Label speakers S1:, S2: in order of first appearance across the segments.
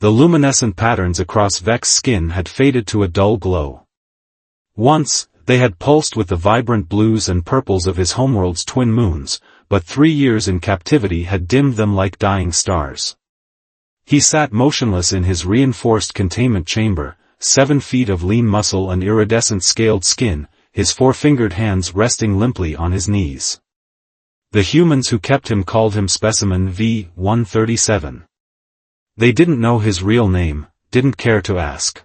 S1: The luminescent patterns across Vex's skin had faded to a dull glow. Once, they had pulsed with the vibrant blues and purples of his homeworld's twin moons, but 3 years in captivity had dimmed them like dying stars. He sat motionless in his reinforced containment chamber, 7 feet of lean muscle and iridescent scaled skin, his 4-fingered hands resting limply on his knees. The humans who kept him called him Specimen V-137. They didn't know his real name, didn't care to ask.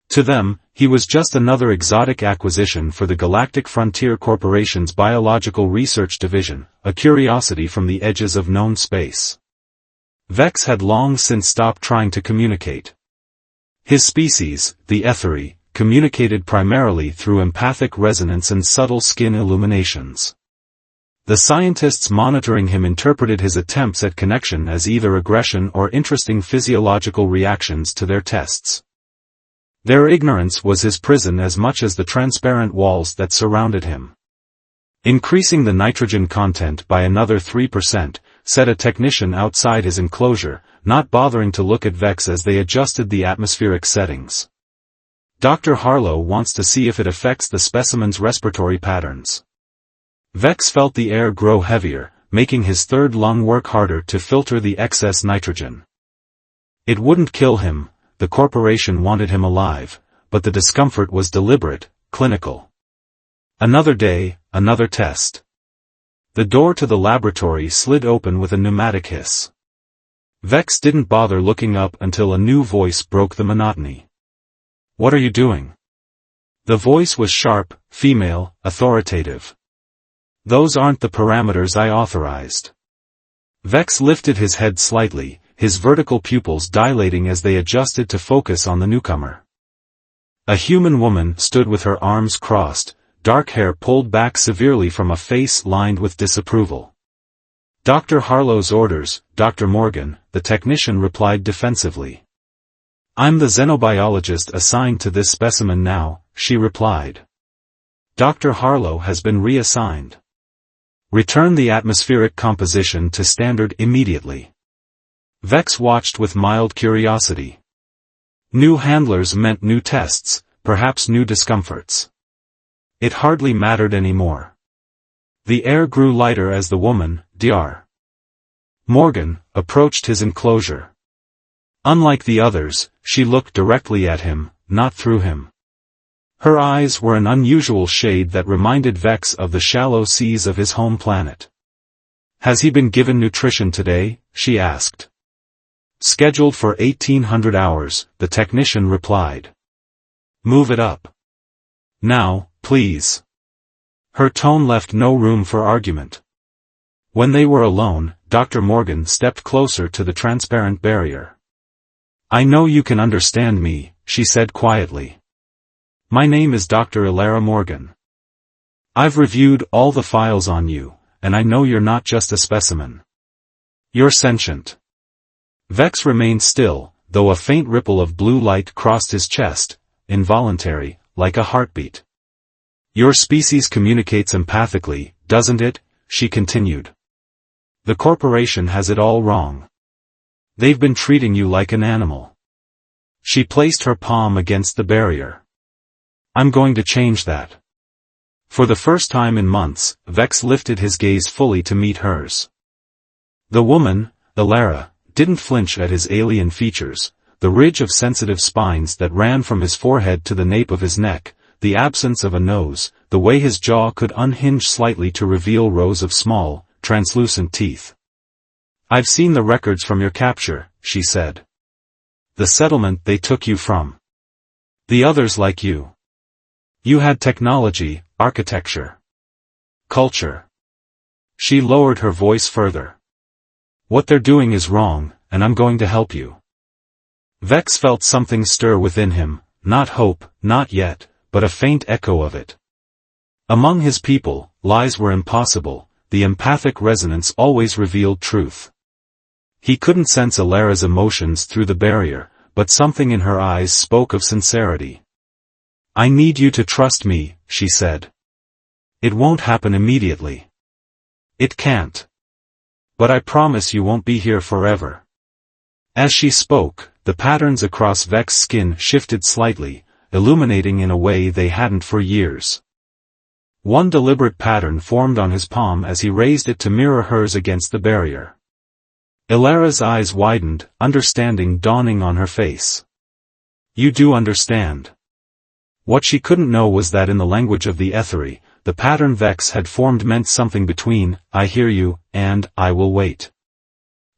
S1: To them, he was just another exotic acquisition for the Galactic Frontier Corporation's Biological Research Division, a curiosity from the edges of known space. Vex had long since stopped trying to communicate. His species, the Etheri, communicated primarily through empathic resonance and subtle skin illuminations. The scientists monitoring him interpreted his attempts at connection as either aggression or interesting physiological reactions to their tests. Their ignorance was his prison as much as the transparent walls that surrounded him. Increasing the nitrogen content by another 3%, said a technician outside his enclosure, not bothering to look at Vex as they adjusted the atmospheric settings. Dr. Harlow wants to see if it affects the specimen's respiratory patterns. Vex felt the air grow heavier, making his third lung work harder to filter the excess nitrogen. It wouldn't kill him, the corporation wanted him alive, but the discomfort was deliberate, clinical. Another day, another test. The door to the laboratory slid open with a pneumatic hiss. Vex didn't bother looking up until a new voice broke the monotony. "What are you doing?" The voice was sharp, female, authoritative. "Those aren't the parameters I authorized." Vex lifted his head slightly, his vertical pupils dilating as they adjusted to focus on the newcomer. A human woman stood with her arms crossed, dark hair pulled back severely from a face lined with disapproval. "Dr. Harlow's orders, Dr. Morgan," the technician replied defensively. "I'm the xenobiologist assigned to this specimen now," she replied. "Dr. Harlow has been reassigned. Return the atmospheric composition to standard immediately." Vex watched with mild curiosity. New handlers meant new tests, perhaps new discomforts. It hardly mattered anymore. The air grew lighter as the woman, Dr. Morgan, approached his enclosure. Unlike the others, she looked directly at him, not through him. Her eyes were an unusual shade that reminded Vex of the shallow seas of his home planet. "Has he been given nutrition today?" she asked. "Scheduled for 1800 hours, the technician replied. "Move it up. Now, please." Her tone left no room for argument. When they were alone, Dr. Morgan stepped closer to the transparent barrier. "I know you can understand me," she said quietly. "My name is Dr. Ilara Morgan. I've reviewed all the files on you, and I know you're not just a specimen. You're sentient." Vex remained still, though a faint ripple of blue light crossed his chest, involuntary, like a heartbeat. "Your species communicates empathically, doesn't it?" she continued. "The corporation has it all wrong. They've been treating you like an animal." She placed her palm against the barrier. "I'm going to change that." For the first time in months, Vex lifted his gaze fully to meet hers. The woman, Ilara, didn't flinch at his alien features, the ridge of sensitive spines that ran from his forehead to the nape of his neck, the absence of a nose, the way his jaw could unhinge slightly to reveal rows of small, translucent teeth. "I've seen the records from your capture," she said. "The settlement they took you from. The others like you. You had technology, architecture, culture." She lowered her voice further. "What they're doing is wrong, and I'm going to help you." Vex felt something stir within him, not hope, not yet, but a faint echo of it. Among his people, lies were impossible, the empathic resonance always revealed truth. He couldn't sense Ilara's emotions through the barrier, but something in her eyes spoke of sincerity. "I need you to trust me," she said. "It won't happen immediately. It can't. But I promise you won't be here forever." As she spoke, the patterns across Vex's skin shifted slightly, illuminating in a way they hadn't for years. One deliberate pattern formed on his palm as he raised it to mirror hers against the barrier. Ilara's eyes widened, understanding dawning on her face. "You do understand." What she couldn't know was that in the language of the Etheri, the pattern Vex had formed meant something between, "I hear you," and, "I will wait."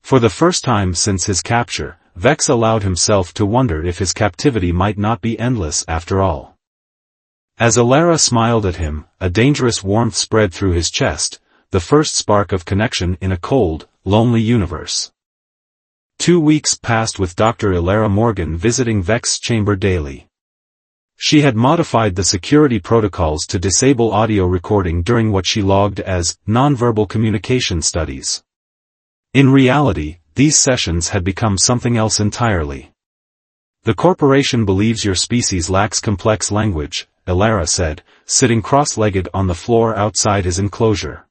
S1: For the first time since his capture, Vex allowed himself to wonder if his captivity might not be endless after all. As Ilara smiled at him, a dangerous warmth spread through his chest, the first spark of connection in a cold, lonely universe. 2 weeks passed with Dr. Ilara Morgan visiting Vex's chamber daily. She had modified the security protocols to disable audio recording during what she logged as nonverbal communication studies. In reality, these sessions had become something else entirely. "The corporation believes your species lacks complex language," Ilara said, sitting cross-legged on the floor outside his enclosure.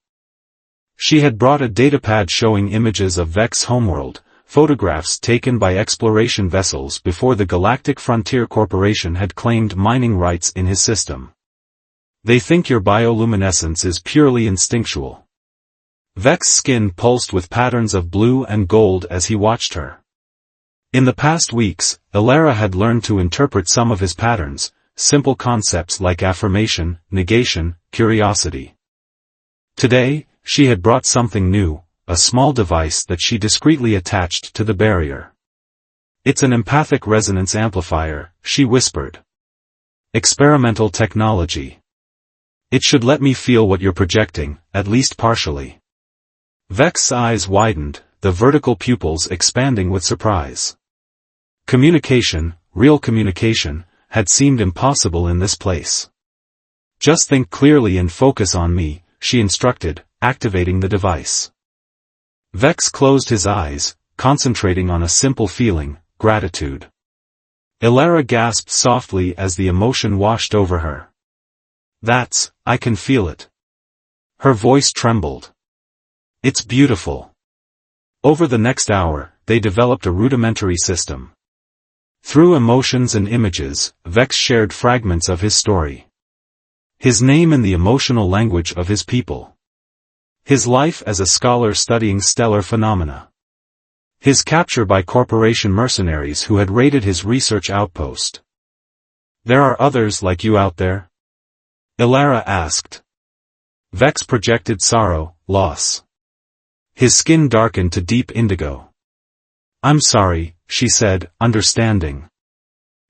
S1: She had brought a datapad showing images of Vex's homeworld, photographs taken by exploration vessels before the Galactic Frontier Corporation had claimed mining rights in his system. "They think your bioluminescence is purely instinctual." Vex's skin pulsed with patterns of blue and gold as he watched her. In the past weeks, Ilara had learned to interpret some of his patterns, simple concepts like affirmation, negation, curiosity. Today, she had brought something new, a small device that she discreetly attached to the barrier. "It's an empathic resonance amplifier," she whispered. "Experimental technology. It should let me feel what you're projecting, at least partially." Vex's eyes widened, the vertical pupils expanding with surprise. Communication, real communication, had seemed impossible in this place. "Just think clearly and focus on me," she instructed, activating the device. Vex closed his eyes, concentrating on a simple feeling, gratitude. Ilara gasped softly as the emotion washed over her. I can feel it." Her voice trembled. "It's beautiful." Over the next hour, they developed a rudimentary system. Through emotions and images, Vex shared fragments of his story. His name in the emotional language of his people. His life as a scholar studying stellar phenomena. His capture by corporation mercenaries who had raided his research outpost. "There are others like you out there?" Ilara asked. Vex projected sorrow, loss. His skin darkened to deep indigo. "I'm sorry," she said, understanding.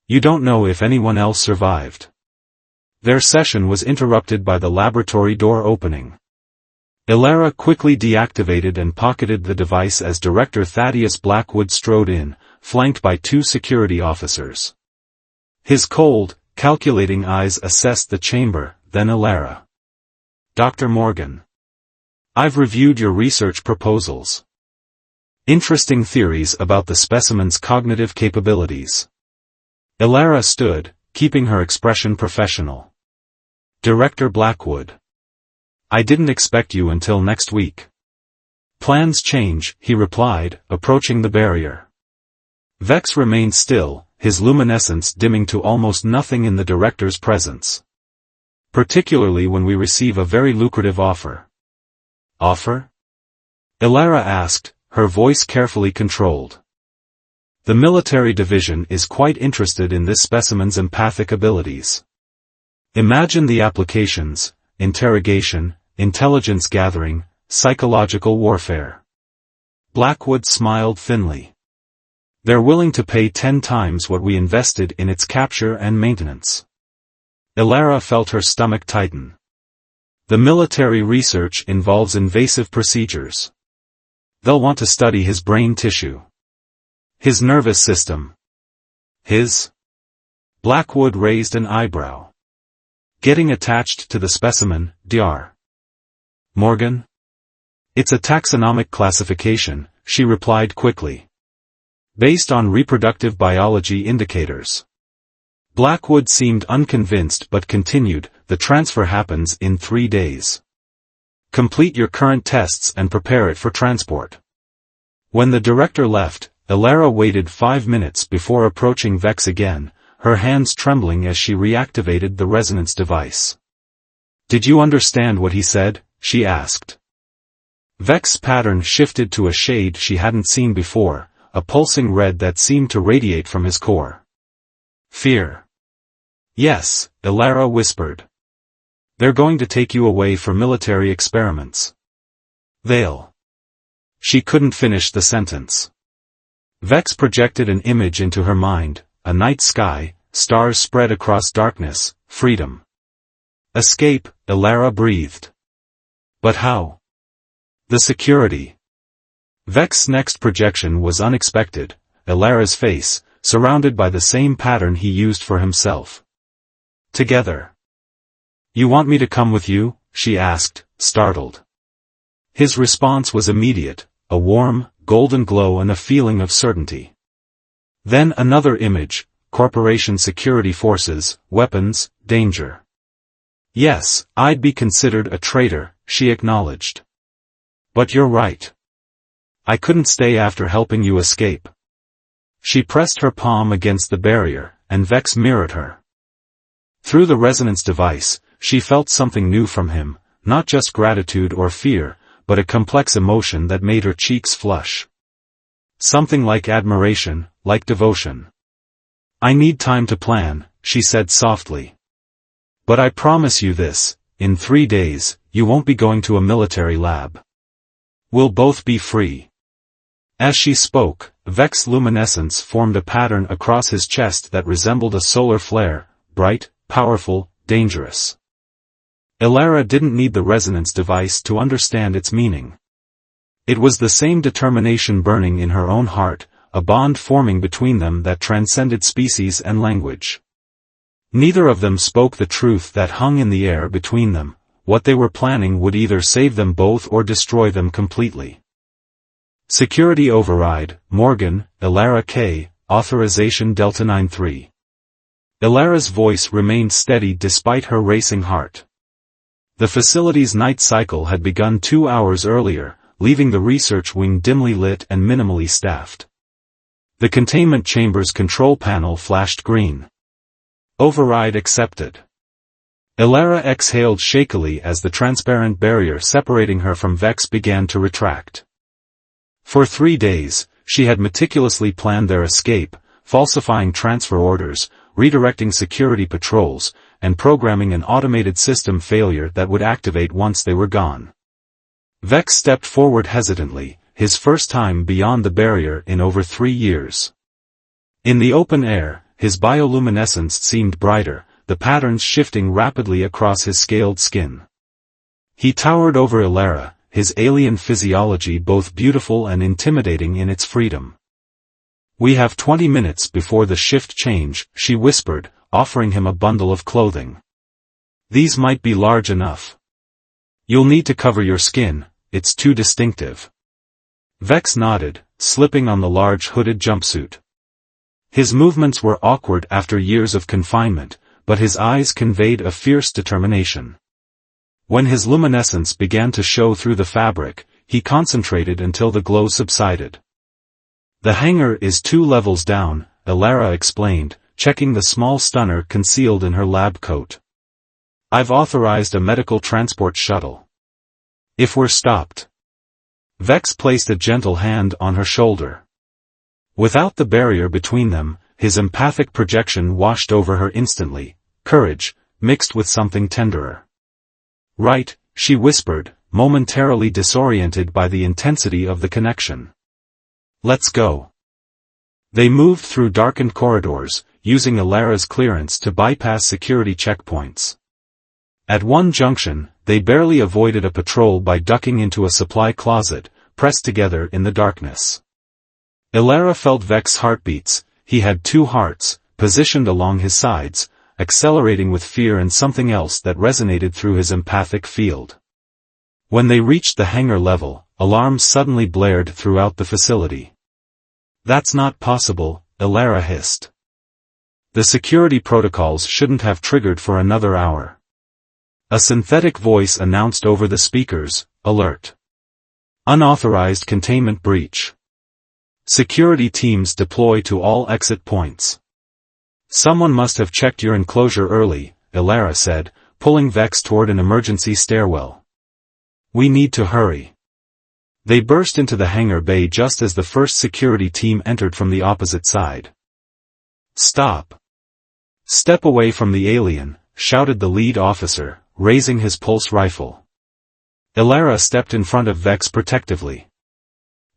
S1: "You don't know if anyone else survived." Their session was interrupted by the laboratory door opening. Ilara quickly deactivated and pocketed the device as Director Thaddeus Blackwood strode in, flanked by 2 security officers. His cold, calculating eyes assessed the chamber, then Ilara. "Dr. Morgan. I've reviewed your research proposals. Interesting theories about the specimen's cognitive capabilities." Ilara stood, keeping her expression professional. "Director Blackwood. I didn't expect you until next week." "Plans change," he replied, approaching the barrier. Vex remained still, his luminescence dimming to almost nothing in the director's presence. "Particularly when we receive a very lucrative offer." "Offer?" Ilara asked, her voice carefully controlled. "The military division is quite interested in this specimen's empathic abilities. Imagine the applications: interrogation, intelligence gathering, psychological warfare." Blackwood smiled thinly. "They're willing to pay 10 times what we invested in its capture and maintenance." Ilara felt her stomach tighten. "The military research involves invasive procedures. They'll want to study his brain tissue. His nervous system. His..." Blackwood raised an eyebrow. "Getting attached to the specimen, Dr. Morgan?" "It's a taxonomic classification," she replied quickly. "Based on reproductive biology indicators." Blackwood seemed unconvinced but continued, "The transfer happens in 3 days. Complete your current tests and prepare it for transport." When the director left, Elara waited 5 minutes before approaching Vex again, her hands trembling as she reactivated the resonance device. "Did you understand what he said?" she asked. Vex's pattern shifted to a shade she hadn't seen before, a pulsing red that seemed to radiate from his core. "Fear." "Yes," Elara whispered. "They're going to take you away for military experiments." "They'll..." She couldn't finish the sentence. Vex projected an image into her mind, a night sky, stars spread across darkness, freedom. "Escape," Elara breathed. "But how?" "The security." Vex's next projection was unexpected, Elara's face, surrounded by the same pattern he used for himself. "Together." "You want me to come with you?" she asked, startled. His response was immediate, a warm, golden glow and a feeling of certainty. Then another image, corporation security forces, weapons, danger. "Yes, I'd be considered a traitor," she acknowledged. "But you're right. I couldn't stay after helping you escape." She pressed her palm against the barrier, and Vex mirrored her. Through the resonance device, she felt something new from him, not just gratitude or fear, but a complex emotion that made her cheeks flush. Something like admiration, like devotion. "I need time to plan," she said softly. "But I promise you this, in 3 days, you won't be going to a military lab. We'll both be free." As she spoke, Vex's luminescence formed a pattern across his chest that resembled a solar flare, bright, powerful, dangerous. Elara didn't need the resonance device to understand its meaning. It was the same determination burning in her own heart, a bond forming between them that transcended species and language. Neither of them spoke the truth that hung in the air between them. What they were planning would either save them both or destroy them completely. Security override, Morgan, Elara K, authorization Delta 93. Elara's voice remained steady despite her racing heart. The facility's night cycle had begun 2 hours earlier, leaving the research wing dimly lit and minimally staffed. The containment chamber's control panel flashed green. Override accepted. Elara exhaled shakily as the transparent barrier separating her from Vex began to retract. For 3 days, she had meticulously planned their escape, falsifying transfer orders, redirecting security patrols, and programming an automated system failure that would activate once they were gone. Vex stepped forward hesitantly, his first time beyond the barrier in over 3 years. In the open air, his bioluminescence seemed brighter, the patterns shifting rapidly across his scaled skin. He towered over Elara, his alien physiology both beautiful and intimidating in its freedom. "We have 20 minutes before the shift change," she whispered, offering him a bundle of clothing. "These might be large enough. You'll need to cover your skin, it's too distinctive." Vex nodded, slipping on the large hooded jumpsuit. His movements were awkward after years of confinement, but his eyes conveyed a fierce determination. When his luminescence began to show through the fabric, he concentrated until the glow subsided. "The hangar is 2 levels down," Elara explained, checking the small stunner concealed in her lab coat. "I've authorized a medical transport shuttle. If we're stopped." Vex placed a gentle hand on her shoulder. Without the barrier between them, his empathic projection washed over her instantly, courage, mixed with something tenderer. "Right," she whispered, momentarily disoriented by the intensity of the connection. "Let's go." They moved through darkened corridors, using Elara's clearance to bypass security checkpoints. At one junction, they barely avoided a patrol by ducking into a supply closet, pressed together in the darkness. Elara felt Vex's heartbeats. He had 2 hearts, positioned along his sides, accelerating with fear and something else that resonated through his empathic field. When they reached the hangar level, alarms suddenly blared throughout the facility. "That's not possible," Elara hissed. "The security protocols shouldn't have triggered for another hour." A synthetic voice announced over the speakers, "Alert! Unauthorized containment breach." Security teams deploy to all exit points. Someone must have checked your enclosure early, Elara said, pulling Vex toward an emergency stairwell. We need to hurry. They burst into the hangar bay just as the first security team entered from the opposite side. Stop. Step away from the alien, shouted the lead officer, raising his pulse rifle. Elara stepped in front of Vex protectively.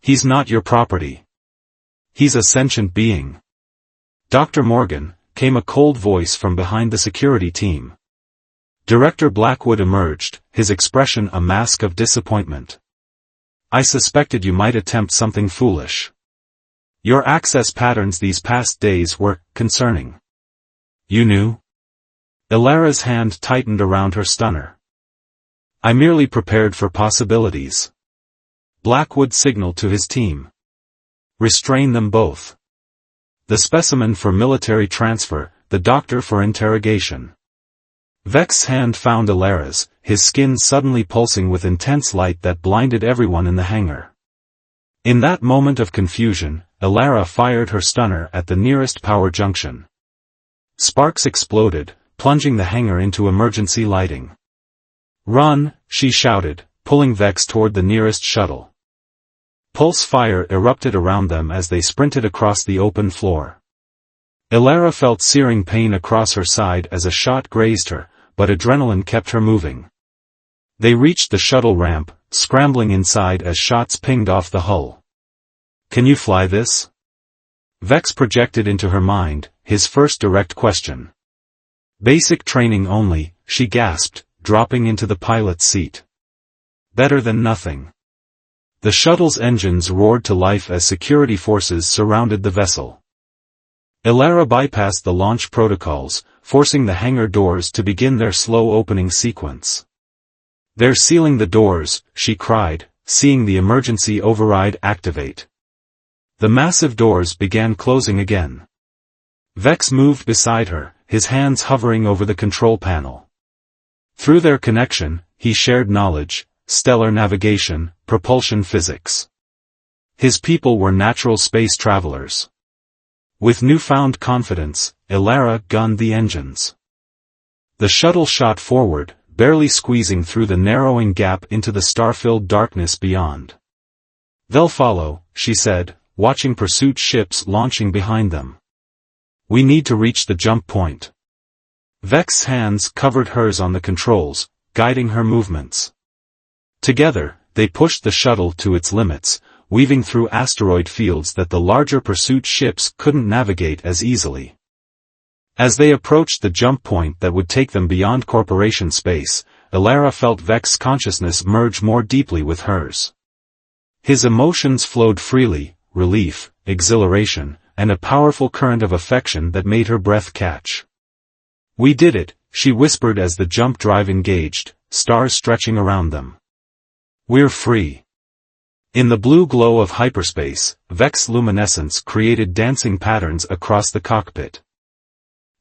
S1: He's not your property. He's a sentient being. Dr. Morgan, came a cold voice from behind the security team. Director Blackwood emerged, his expression a mask of disappointment. I suspected you might attempt something foolish. Your access patterns these past days were concerning. You knew? Elara's hand tightened around her stunner. I merely prepared for possibilities. Blackwood signaled to his team. Restrain them both. The specimen for military transfer, the doctor for interrogation. Vex's hand found Elara's, his skin suddenly pulsing with intense light that blinded everyone in the hangar. In that moment of confusion, Elara fired her stunner at the nearest power junction. Sparks exploded, plunging the hangar into emergency lighting. Run, she shouted, pulling Vex toward the nearest shuttle. Pulse fire erupted around them as they sprinted across the open floor. Elara felt searing pain across her side as a shot grazed her, but adrenaline kept her moving. They reached the shuttle ramp, scrambling inside as shots pinged off the hull. Can you fly this? Vex projected into her mind, his first direct question. Basic training only, she gasped, dropping into the pilot's seat. Better than nothing. The shuttle's engines roared to life as security forces surrounded the vessel. Elara bypassed the launch protocols, forcing the hangar doors to begin their slow opening sequence. They're sealing the doors, she cried, seeing the emergency override activate. The massive doors began closing again. Vex moved beside her, his hands hovering over the control panel. Through their connection, he shared knowledge, stellar navigation, propulsion physics. His people were natural space travelers. With newfound confidence, Elara gunned the engines. The shuttle shot forward, barely squeezing through the narrowing gap into the star-filled darkness beyond. They'll follow, she said, watching pursuit ships launching behind them. We need to reach the jump point. Vex's hands covered hers on the controls, guiding her movements. Together, they pushed the shuttle to its limits, weaving through asteroid fields that the larger pursuit ships couldn't navigate as easily. As they approached the jump point that would take them beyond corporation space, Elara felt Vex's consciousness merge more deeply with hers. His emotions flowed freely, relief, exhilaration, and a powerful current of affection that made her breath catch. We did it, she whispered as the jump drive engaged, stars stretching around them. We're free. In the blue glow of hyperspace, Vex's luminescence created dancing patterns across the cockpit.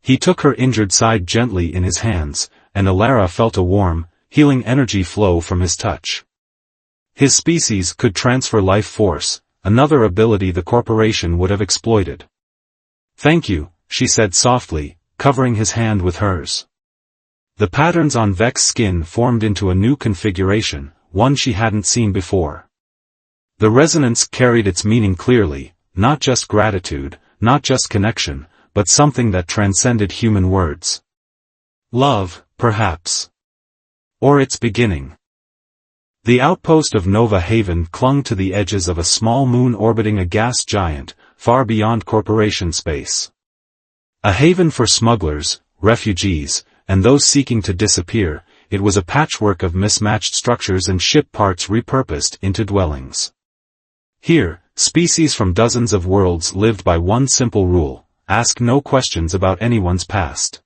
S1: He took her injured side gently in his hands, and Elara felt a warm, healing energy flow from his touch. His species could transfer life force, another ability the corporation would have exploited. Thank you, she said softly, covering his hand with hers. The patterns on Vex's skin formed into a new configuration, one she hadn't seen before. The resonance carried its meaning clearly, not just gratitude, not just connection, but something that transcended human words. Love, perhaps. Or its beginning. The outpost of Nova Haven clung to the edges of a small moon orbiting a gas giant, far beyond corporation space. A haven for smugglers, refugees, and those seeking to disappear, it was a patchwork of mismatched structures and ship parts repurposed into dwellings. Here, species from dozens of worlds lived by one simple rule: ask no questions about anyone's past.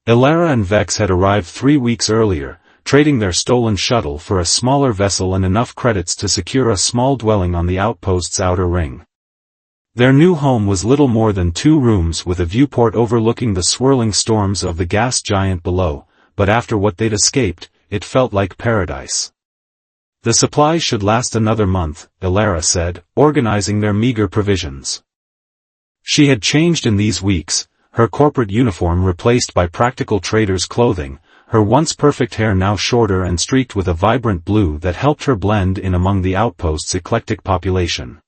S1: Elara and Vex had arrived 3 weeks earlier, trading their stolen shuttle for a smaller vessel and enough credits to secure a small dwelling on the outpost's outer ring. Their new home was little more than 2 rooms with a viewport overlooking the swirling storms of the gas giant below, but after what they'd escaped, it felt like paradise. The supplies should last another month, Elara said, organizing their meager provisions. She had changed in these weeks, her corporate uniform replaced by practical trader's clothing, her once perfect hair now shorter and streaked with a vibrant blue that helped her blend in among the outpost's eclectic population.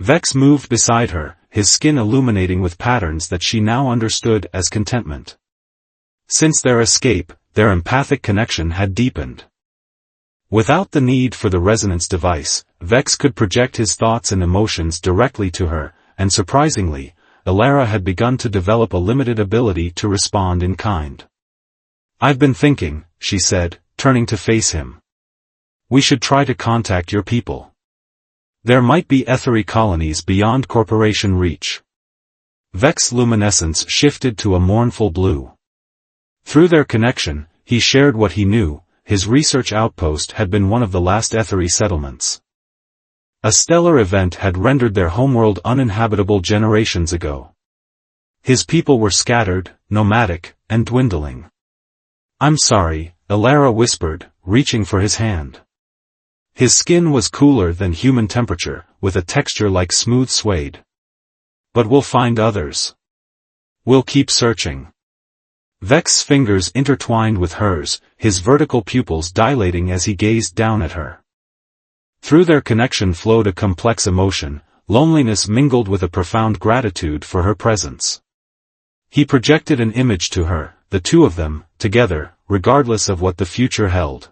S1: Vex moved beside her, his skin illuminating with patterns that she now understood as contentment. Since their escape, their empathic connection had deepened. Without the need for the resonance device, Vex could project his thoughts and emotions directly to her, and surprisingly, Elara had begun to develop a limited ability to respond in kind. "I've been thinking," she said, turning to face him. "We should try to contact your people. There might be ethery colonies beyond corporation reach." Vex's luminescence shifted to a mournful blue. Through their connection, he shared what he knew. His research outpost had been one of the last ethery settlements. A stellar event had rendered their homeworld uninhabitable generations ago. His people were scattered, nomadic, and dwindling. "I'm sorry," Elara whispered, reaching for his hand. His skin was cooler than human temperature, with a texture like smooth suede. "But we'll find others. We'll keep searching." Vex's fingers intertwined with hers, his vertical pupils dilating as he gazed down at her. Through their connection flowed a complex emotion, loneliness mingled with a profound gratitude for her presence. He projected an image to her, the two of them, together, regardless of what the future held.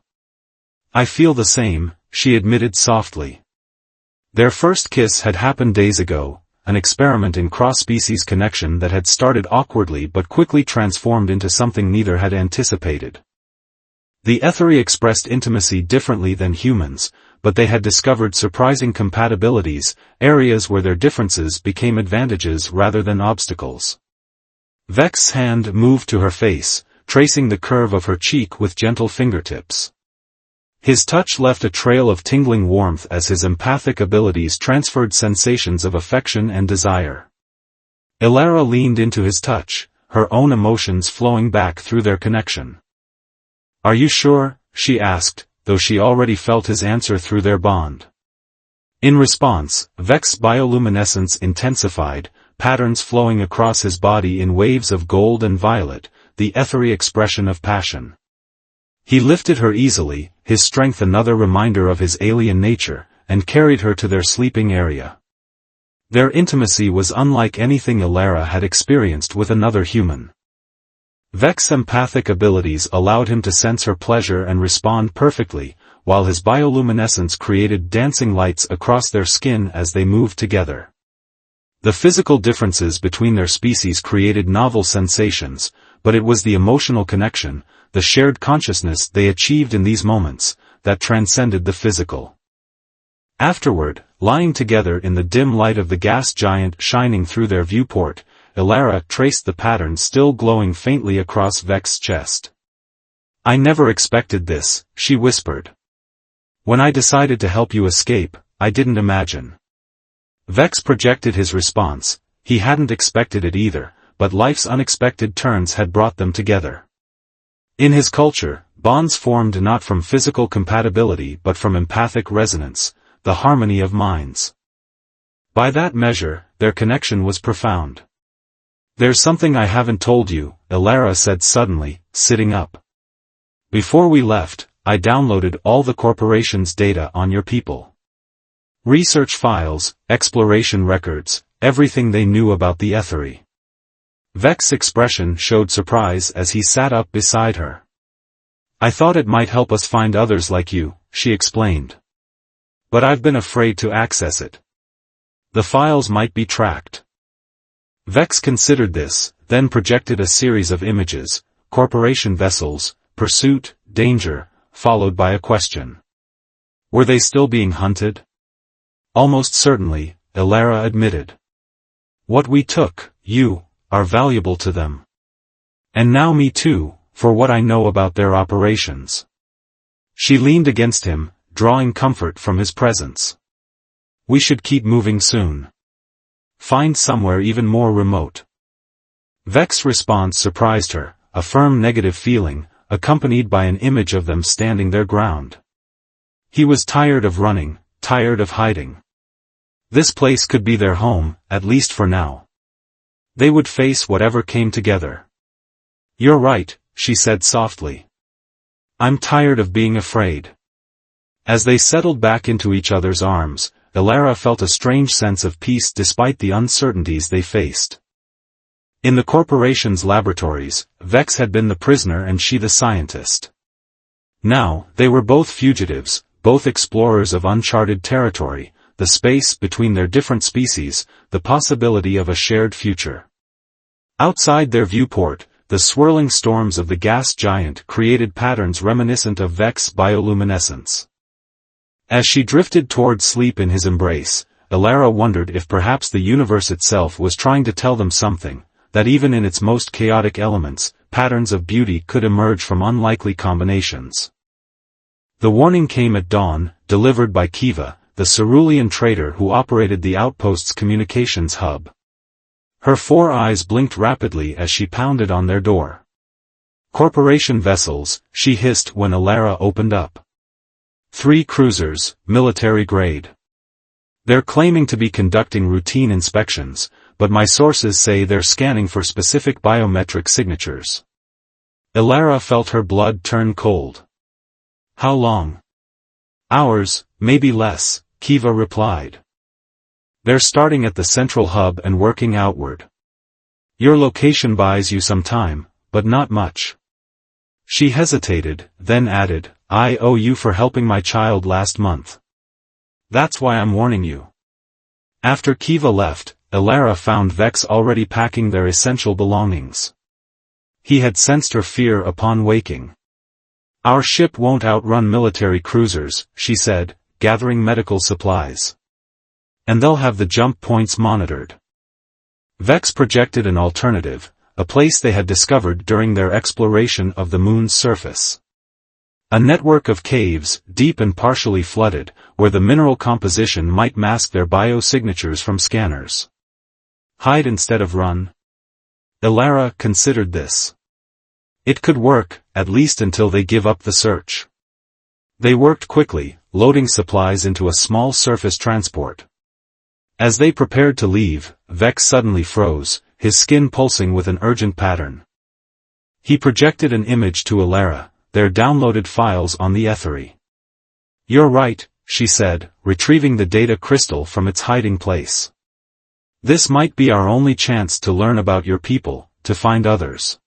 S1: "I feel the same," she admitted softly. Their first kiss had happened days ago, an experiment in cross-species connection that had started awkwardly but quickly transformed into something neither had anticipated. The ethery expressed intimacy differently than humans, but they had discovered surprising compatibilities, areas where their differences became advantages rather than obstacles. Vex's hand moved to her face, tracing the curve of her cheek with gentle fingertips. His touch left a trail of tingling warmth as his empathic abilities transferred sensations of affection and desire. Elara leaned into his touch, her own emotions flowing back through their connection. "Are you sure?" she asked, though she already felt his answer through their bond. In response, Vex's bioluminescence intensified, patterns flowing across his body in waves of gold and violet, the ethery expression of passion. He lifted her easily, his strength another reminder of his alien nature, and carried her to their sleeping area. Their intimacy was unlike anything Elara had experienced with another human. Vex's empathic abilities allowed him to sense her pleasure and respond perfectly, while his bioluminescence created dancing lights across their skin as they moved together. The physical differences between their species created novel sensations, but it was the emotional connection, the shared consciousness they achieved in these moments, that transcended the physical. Afterward, lying together in the dim light of the gas giant shining through their viewport, Elara traced the pattern still glowing faintly across Vex's chest. "I never expected this," she whispered. "When I decided to help you escape, I didn't imagine." Vex projected his response. He hadn't expected it either, but life's unexpected turns had brought them together. In his culture, bonds formed not from physical compatibility but from empathic resonance, the harmony of minds. By that measure, their connection was profound. "There's something I haven't told you," Elara said suddenly, sitting up. "Before we left, I downloaded all the corporation's data on your people. Research files, exploration records, everything they knew about the ethery." Vex's expression showed surprise as he sat up beside her. "I thought it might help us find others like you," she explained. "But I've been afraid to access it. The files might be tracked." Vex considered this, then projected a series of images, corporation vessels, pursuit, danger, followed by a question. Were they still being hunted? "Almost certainly," Elara admitted. "What we took, you, are valuable to them. And now me too, for what I know about their operations." She leaned against him, drawing comfort from his presence. "We should keep moving soon. Find somewhere even more remote." Vex's response surprised her, a firm negative feeling, accompanied by an image of them standing their ground. He was tired of running, tired of hiding. This place could be their home, at least for now. They would face whatever came together. "You're right," she said softly. "I'm tired of being afraid." As they settled back into each other's arms, Elara felt a strange sense of peace despite the uncertainties they faced. In the corporation's laboratories, Vex had been the prisoner and she the scientist. Now, they were both fugitives, both explorers of uncharted territory, the space between their different species, the possibility of a shared future. Outside their viewport, the swirling storms of the gas giant created patterns reminiscent of Vex's bioluminescence. As she drifted toward sleep in his embrace, Elara wondered if perhaps the universe itself was trying to tell them something, that even in its most chaotic elements, patterns of beauty could emerge from unlikely combinations. The warning came at dawn, delivered by Kiva, the cerulean trader who operated the outpost's communications hub. Her 4 eyes blinked rapidly as she pounded on their door. "Corporation vessels," she hissed when Elara opened up. 3 cruisers, military grade. "They're claiming to be conducting routine inspections, but my sources say they're scanning for specific biometric signatures." Elara felt her blood turn cold. "How long?" "Hours, maybe less," Kiva replied. "They're starting at the central hub and working outward. Your location buys you some time, but not much." She hesitated, then added, "I owe you for helping my child last month. That's why I'm warning you." After Kiva left, Elara found Vex already packing their essential belongings. He had sensed her fear upon waking. "Our ship won't outrun military cruisers," she said, gathering medical supplies. "And they'll have the jump points monitored." Vex projected an alternative, a place they had discovered during their exploration of the moon's surface. A network of caves, deep and partially flooded, where the mineral composition might mask their biosignatures from scanners. Hide instead of run? Elara considered this. It could work, at least until they give up the search. They worked quickly, loading supplies into a small surface transport. As they prepared to leave, Vex suddenly froze, his skin pulsing with an urgent pattern. He projected an image to Elara, their downloaded files on the Ethery. "You're right," she said, retrieving the data crystal from its hiding place. "This might be our only chance to learn about your people, to find others."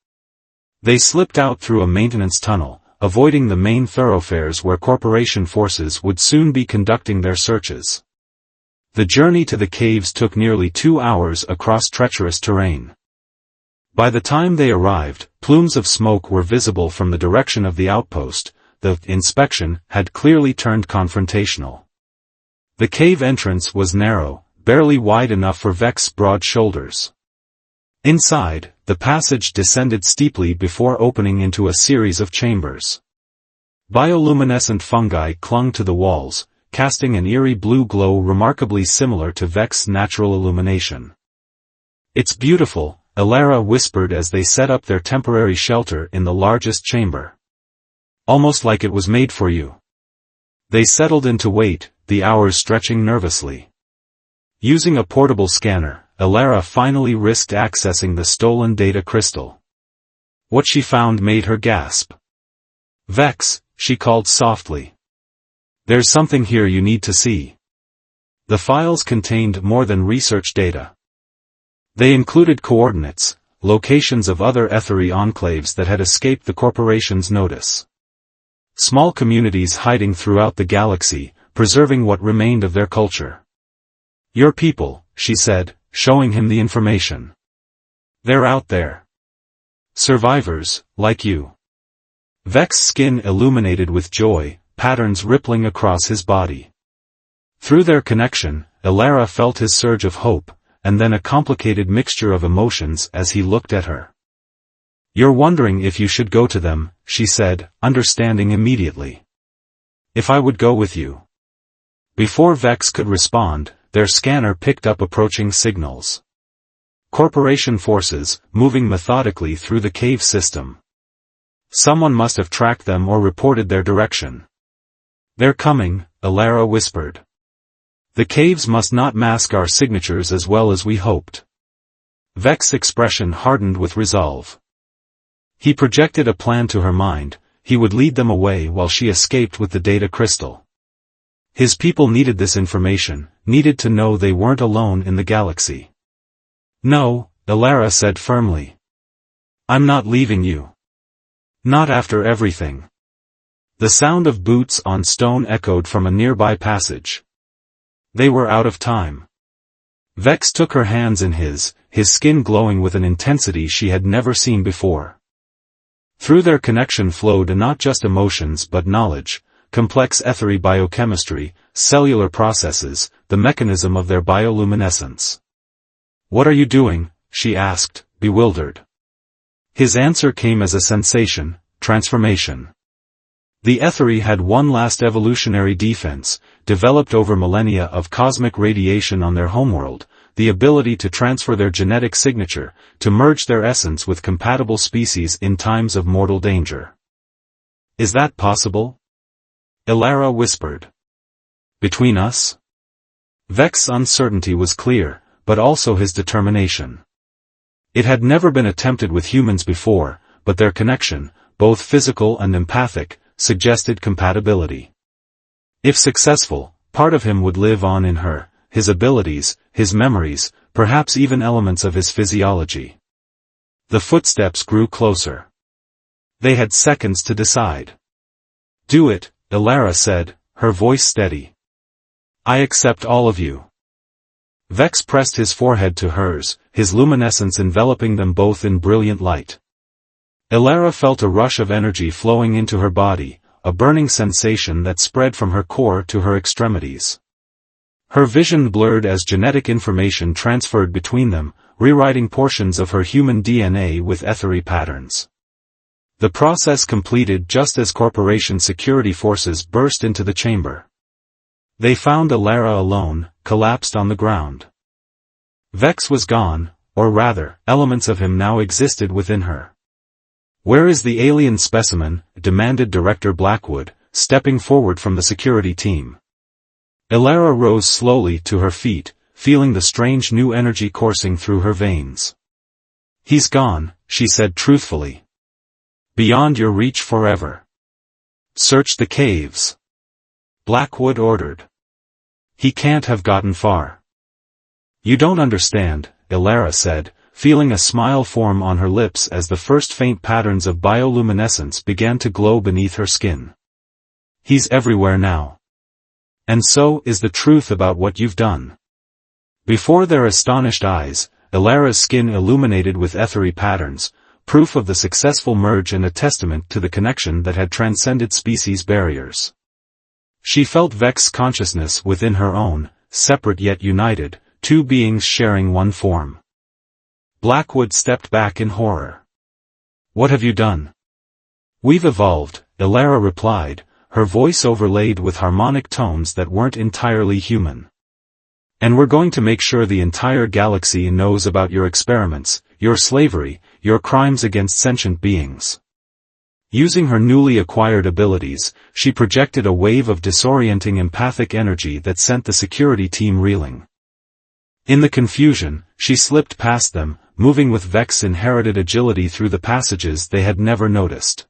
S1: They slipped out through a maintenance tunnel, avoiding the main thoroughfares where corporation forces would soon be conducting their searches. The journey to the caves took nearly 2 hours across treacherous terrain. By the time they arrived, plumes of smoke were visible from the direction of the outpost. The inspection had clearly turned confrontational. The cave entrance was narrow, barely wide enough for Vex's broad shoulders. Inside, the passage descended steeply before opening into a series of chambers. Bioluminescent fungi clung to the walls, casting an eerie blue glow remarkably similar to Vex's natural illumination. "It's beautiful," Elara whispered as they set up their temporary shelter in the largest chamber. "Almost like it was made for you." They settled into wait, the hours stretching nervously. Using a portable scanner, Elara finally risked accessing the stolen data crystal. What she found made her gasp. "Vex," she called softly. "There's something here you need to see." The files contained more than research data. They included coordinates, locations of other Ethery enclaves that had escaped the corporation's notice. Small communities hiding throughout the galaxy, preserving what remained of their culture. "Your people," she said, showing him the information. "They're out there. Survivors, like you." Vex's skin illuminated with joy, patterns rippling across his body. Through their connection, Elara felt his surge of hope, and then a complicated mixture of emotions as he looked at her. "You're wondering if you should go to them," she said, understanding immediately. "If I would go with you." Before Vex could respond, their scanner picked up approaching signals. Corporation forces, moving methodically through the cave system. Someone must have tracked them or reported their direction. "They're coming," Elara whispered. "The caves must not mask our signatures as well as we hoped." Vex's expression hardened with resolve. He projected a plan to her mind. He would lead them away while she escaped with the data crystal. His people needed this information, needed to know they weren't alone in the galaxy. "No," Elara said firmly. "I'm not leaving you. Not after everything." The sound of boots on stone echoed from a nearby passage. They were out of time. Vex took her hands in his skin glowing with an intensity she had never seen before. Through their connection flowed not just emotions but knowledge, complex ethery biochemistry, cellular processes, the mechanism of their bioluminescence. "What are you doing?" she asked, bewildered. His answer came as a sensation: transformation. The ethery had one last evolutionary defense, developed over millennia of cosmic radiation on their homeworld, the ability to transfer their genetic signature, to merge their essence with compatible species in times of mortal danger. "Is that possible?" Elara whispered. "Between us?" Vex's uncertainty was clear, but also his determination. It had never been attempted with humans before, but their connection, both physical and empathic, suggested compatibility. If successful, part of him would live on in her, his abilities, his memories, perhaps even elements of his physiology. The footsteps grew closer. They had seconds to decide. "Do it," Elara said, her voice steady. "I accept all of you." Vex pressed his forehead to hers, his luminescence enveloping them both in brilliant light. Elara felt a rush of energy flowing into her body, a burning sensation that spread from her core to her extremities. Her vision blurred as genetic information transferred between them, rewriting portions of her human DNA with ethery patterns. The process completed just as corporation security forces burst into the chamber. They found Elara alone, collapsed on the ground. Vex was gone, or rather, elements of him now existed within her. "Where is the alien specimen?" demanded Director Blackwood, stepping forward from the security team. Elara rose slowly to her feet, feeling the strange new energy coursing through her veins. "He's gone," she said truthfully. "Beyond your reach forever. Search the caves," Blackwood ordered. "He can't have gotten far." "You don't understand," Elara said, feeling a smile form on her lips as the first faint patterns of bioluminescence began to glow beneath her skin. "He's everywhere now. And so is the truth about what you've done." Before their astonished eyes, Elara's skin illuminated with ethery patterns, proof of the successful merge and a testament to the connection that had transcended species barriers. She felt Vex's consciousness within her own, separate yet united, two beings sharing one form. Blackwood stepped back in horror. "What have you done?" "We've evolved," Elara replied, her voice overlaid with harmonic tones that weren't entirely human. "And we're going to make sure the entire galaxy knows about your experiments, your slavery, your crimes against sentient beings." Using her newly acquired abilities, she projected a wave of disorienting empathic energy that sent the security team reeling. In the confusion, she slipped past them, moving with Vex's inherited agility through the passages they had never noticed.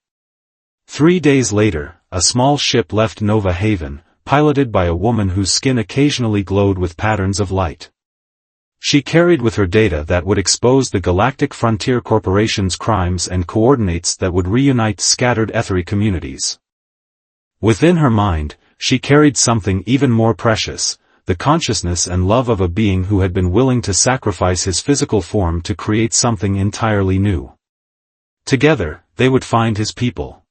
S1: 3 days later, a small ship left Nova Haven, piloted by a woman whose skin occasionally glowed with patterns of light. She carried with her data that would expose the Galactic Frontier Corporation's crimes and coordinates that would reunite scattered ethery communities. Within her mind, she carried something even more precious, the consciousness and love of a being who had been willing to sacrifice his physical form to create something entirely new. Together, they would find his people.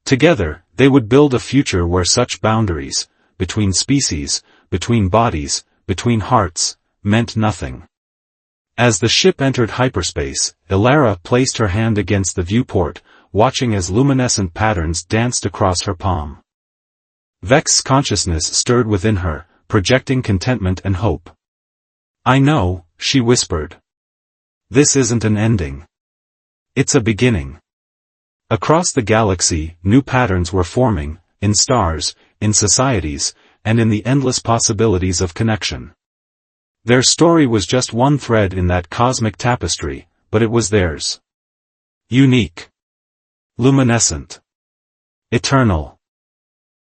S1: Together, they would build a future where such boundaries, between species, between bodies, between hearts, meant nothing. As the ship entered hyperspace, Elara placed her hand against the viewport, watching as luminescent patterns danced across her palm. Vex's consciousness stirred within her, projecting contentment and hope. "I know," she whispered. "This isn't an ending. It's a beginning." Across the galaxy, new patterns were forming, in stars, in societies, and in the endless possibilities of connection. Their story was just one thread in that cosmic tapestry, but it was theirs. Unique. Luminescent. Eternal.